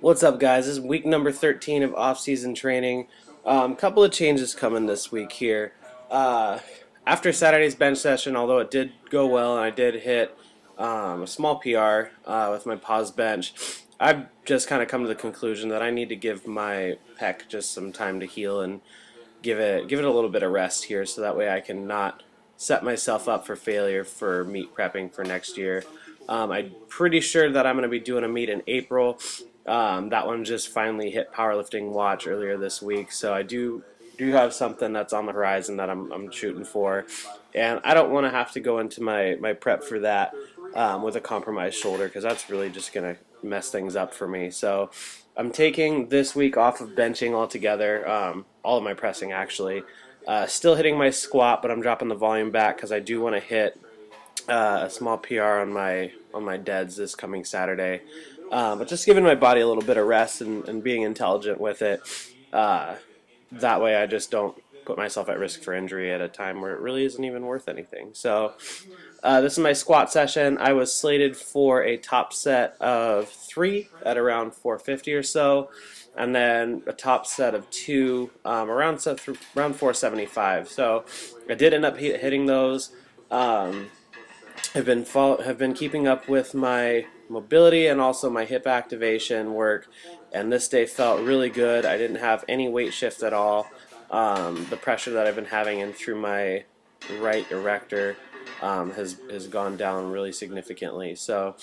What's up, guys? This is week number 13 of off-season training. Couple of changes coming this week here. Uh, After Saturday's bench session, although it did go well and I did hit a small PR with my pause bench, I've just kind of come to the conclusion that I need to give my pec just some time to heal and give it a little bit of rest here, so that way I can not set myself up for failure for meet prepping for next year. I'm pretty sure that I'm going to be doing a meet in April. That one just finally hit powerlifting watch earlier this week, so I do have something that's on the horizon that I'm shooting for, and I don't want to have to go into my prep for that with a compromised shoulder, because that's really just going to mess things up for me. So I'm taking this week off of benching altogether, all of my pressing actually. Still hitting my squat, but I'm dropping the volume back because I do want to hit a small PR on my deads this coming Saturday. But just giving my body a little bit of rest and being intelligent with it. That way I just don't put myself at risk for injury at a time where it really isn't even worth anything. So this is my squat session. I was slated for a top set of 3 at around 450 or so, and then a top set of 2 around 475. So I did end up hitting those. Have been keeping up with my mobility and also my hip activation work, and this day felt really good. I didn't have any weight shift at all. The pressure that I've been having in through my right erector has gone down really significantly. So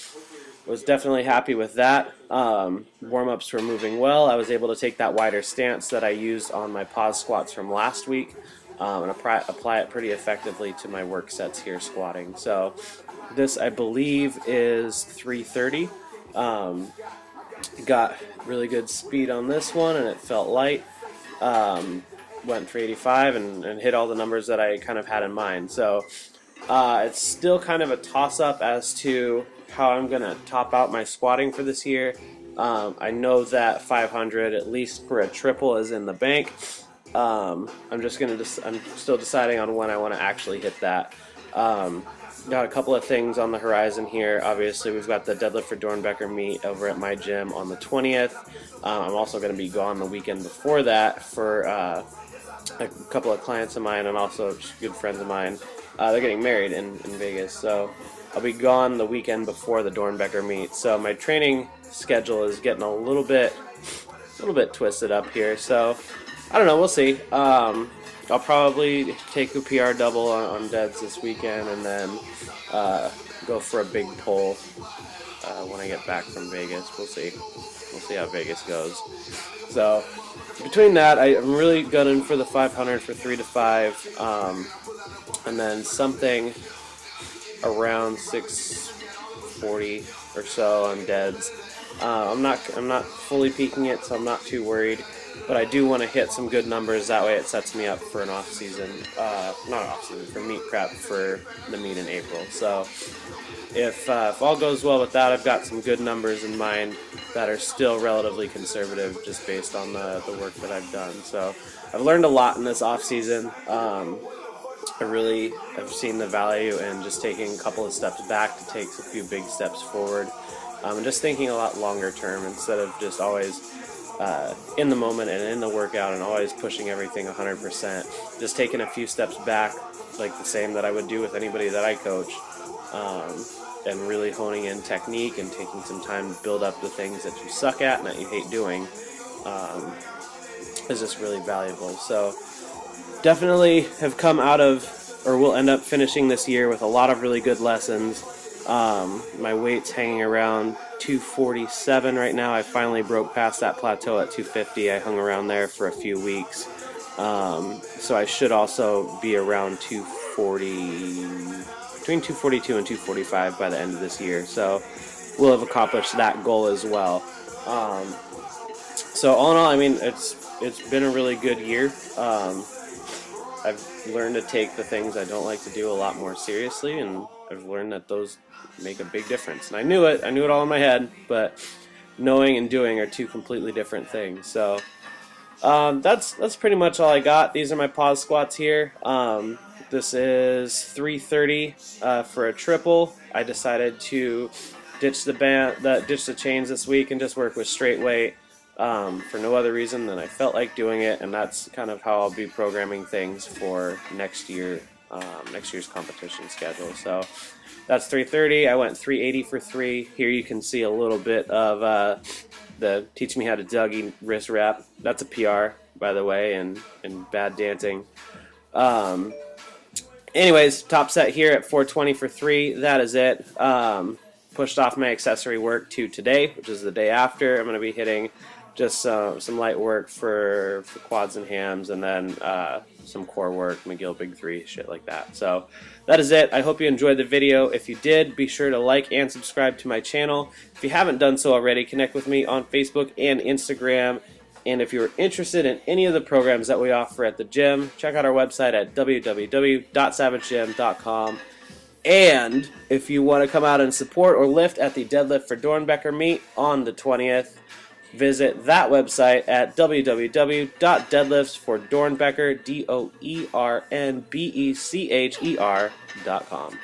was definitely happy with that. Warm-ups were moving well. I was able to take that wider stance that I used on my pause squats from last week and apply it pretty effectively to my work sets here squatting. So this, I believe, is 330. Got really good speed on this one, and it felt light. Went 385 and hit all the numbers that I kind of had in mind. So it's still kind of a toss-up as to how I'm going to top out my squatting for this year. I know that 500, at least for a triple, is in the bank. I'm still deciding on when I want to actually hit that. Got a couple of things on the horizon here. Obviously, we've got the deadlift for Dornbecker meet over at my gym on the 20th. I'm also going to be gone the weekend before that for a couple of clients of mine and also good friends of mine. They're getting married in Vegas, so I'll be gone the weekend before the Dornbecker meet. So my training schedule is getting a little bit twisted up here. So I don't know, we'll see. I'll probably take a PR double on deads this weekend, and then go for a big pull when I get back from Vegas. We'll see. We'll see how Vegas goes. So between that, I'm really gunning for the 500 for 3 to 5, and then something around 640 or so on deads. I'm not fully peaking it, so I'm not too worried. But I do want to hit some good numbers. That way it sets me up for an off-season, not off-season, for meet prep for the meet in April. So if all goes well with that, I've got some good numbers in mind that are still relatively conservative just based on the work that I've done. So I've learned a lot in this off-season. I really have seen the value in just taking a couple of steps back to take a few big steps forward. And just thinking a lot longer term instead of just always in the moment and in the workout and always pushing everything 100%. Just taking a few steps back, like the same that I would do with anybody that I coach, and really honing in technique and taking some time to build up the things that you suck at and that you hate doing is just really valuable. So definitely have come out of, or will end up finishing this year with a lot of really good lessons. My weight's hanging around 247 right now. I finally broke past that plateau at 250. I hung around there for a few weeks. So I should also be around 240, between 242 and 245 by the end of this year. So we'll have accomplished that goal as well. So all in all, I mean, it's been a really good year. I've learned to take the things I don't like to do a lot more seriously, and I've learned that those make a big difference. And I knew it all in my head, but knowing and doing are two completely different things. So that's pretty much all I got. These are my pause squats here. This is 330 for a triple. I decided to ditch the chains this week and just work with straight weight for no other reason than I felt like doing it, and that's kind of how I'll be programming things for next year's competition schedule. So that's 330. I went 380 for 3. Here you can see a little bit of the teach me how to Dougie wrist wrap. That's a PR, by the way, and bad dancing. Anyways, top set here at 420 for 3. That is it. Pushed off my accessory work to today, which is the day after. I'm going to be hitting just some light work for quads and hams, and then some core work, McGill Big 3, shit like that. So that is it. I hope you enjoyed the video. If you did, be sure to like and subscribe to my channel. If you haven't done so already, connect with me on Facebook and Instagram. And if you're interested in any of the programs that we offer at the gym, check out our website at www.savagegym.com. And if you want to come out and support or lift at the Deadlift for Dornbecker meet on the 20th, visit that website at www.deadliftsfordornbecher.com.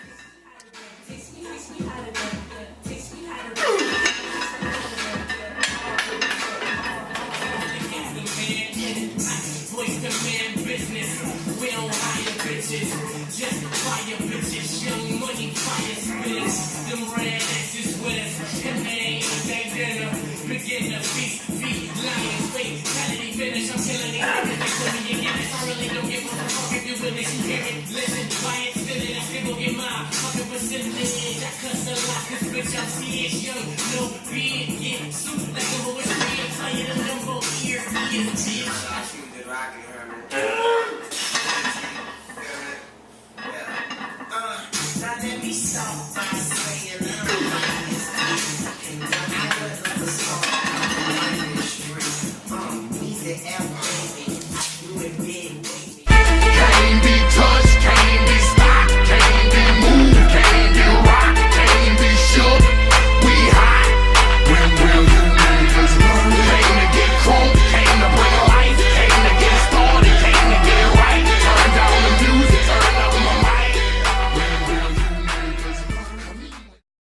Just fire bitches, young money, fire spirits. Them red asses with us, and they ain't they dinner. Begin to feast, feed, lions, wait, quality finish. I'm killing these niggas, they put me in this. I really don't give a fuck if you with it, you hear it. Listen, buy it, still it, I still go get mine. 100% lineage, I cuss a lot, cause bitch, I'm CH young, no beard, get soup like a boy, red, fire the number, ear, bitch. I shoot the rocket, let me start by saying I'm the easy ever.